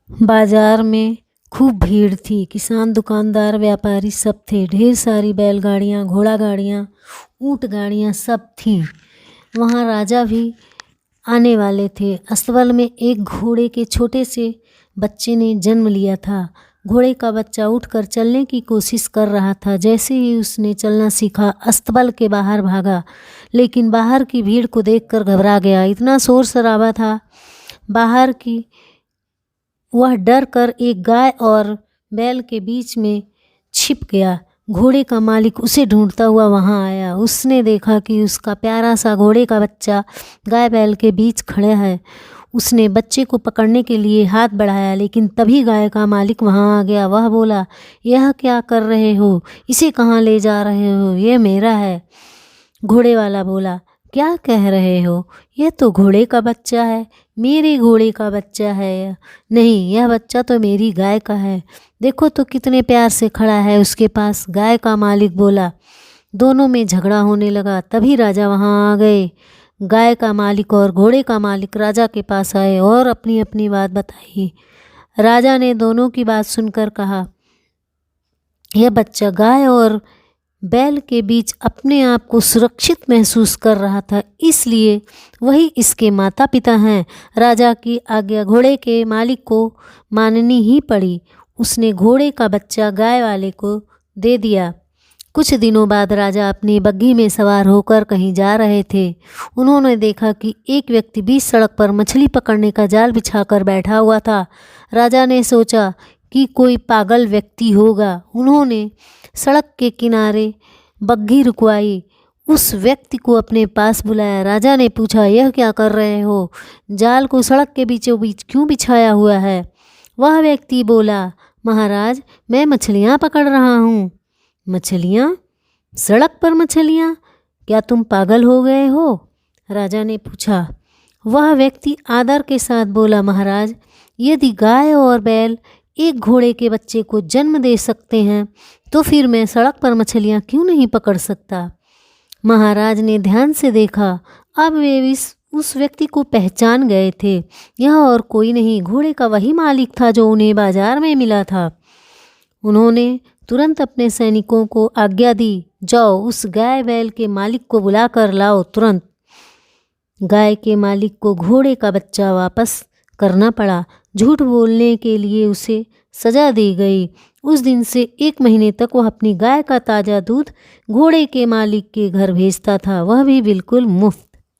बाजार में खूब भीड़ थी। किसान, दुकानदार, व्यापारी सब थे। ढेर सारी बैलगाड़ियाँ, घोड़ा गाड़ियाँ, ऊँट गाड़ियाँ सब थीं। वहाँ राजा भी आने वाले थे। अस्तबल में एक घोड़े के छोटे से बच्चे ने जन्म लिया था। घोड़े का बच्चा उठकर चलने की कोशिश कर रहा था। जैसे ही उसने चलना सीखा, अस्तबल के बाहर भागा, लेकिन बाहर की भीड़ को देखकर घबरा गया। इतना शोर शराबा था बाहर की, वह डर कर एक गाय और बैल के बीच में छिप गया। घोड़े का मालिक उसे ढूंढता हुआ वहां आया। उसने देखा कि उसका प्यारा सा घोड़े का बच्चा गाय बैल के बीच खड़ा है। उसने बच्चे को पकड़ने के लिए हाथ बढ़ाया, लेकिन तभी गाय का मालिक वहां आ गया। वह बोला, यह क्या कर रहे हो? इसे कहाँ ले जा रहे हो? यह मेरा है। घोड़े वाला बोला, क्या कह रहे हो? यह तो घोड़े का बच्चा है। मेरे घोड़े का बच्चा है यह। नहीं, यह बच्चा तो मेरी गाय का है। देखो तो कितने प्यार से खड़ा है उसके पास। गाय का मालिक बोला। दोनों में झगड़ा होने लगा। तभी राजा वहां आ गए। गाय का मालिक और घोड़े का मालिक राजा के पास आए और अपनी अपनी बात बताई। राजा ने दोनों की बात सुनकर कहा, यह बच्चा गाय और बैल के बीच अपने आप को सुरक्षित महसूस कर रहा था, इसलिए वही इसके माता पिता हैं। राजा की आज्ञा घोड़े के मालिक को माननी ही पड़ी। उसने घोड़े का बच्चा गाय वाले को दे दिया। कुछ दिनों बाद राजा अपनी बग्घी में सवार होकर कहीं जा रहे थे। उन्होंने देखा कि एक व्यक्ति बीच सड़क पर मछली पकड़ने का जाल बिछाकर बैठा हुआ था। राजा ने सोचा कि कोई पागल व्यक्ति होगा। उन्होंने सड़क के किनारे बग्घी रुकवाई, उस व्यक्ति को अपने पास बुलाया। राजा ने पूछा, यह क्या कर रहे हो? जाल को सड़क के बीचों बीच क्यों बिछाया हुआ है? वह व्यक्ति बोला, महाराज, मैं मछलियाँ पकड़ रहा हूँ। मछलियाँ? सड़क पर मछलियाँ? क्या तुम पागल हो गए हो? राजा ने पूछा। वह व्यक्ति आदर के साथ बोला, महाराज, यदि गाय और बैल एक घोड़े के बच्चे को जन्म दे सकते हैं, तो फिर मैं सड़क पर मछलियाँ क्यों नहीं पकड़ सकता? महाराज ने ध्यान से देखा। अब वे उस व्यक्ति को पहचान गए थे। यह और कोई नहीं, घोड़े का वही मालिक था जो उन्हें बाजार में मिला था। उन्होंने तुरंत अपने सैनिकों को आज्ञा दी, जाओ उस गाय बैल के मालिक को बुला कर लाओ तुरंत। गाय के मालिक को घोड़े का बच्चा वापस करना पड़ा। झूठ बोलने के लिए उसे सजा दी गई। उस दिन से 1 महीने तक वह अपनी गाय का ताज़ा दूध घोड़े के मालिक के घर भेजता था, वह भी बिल्कुल मुफ्त।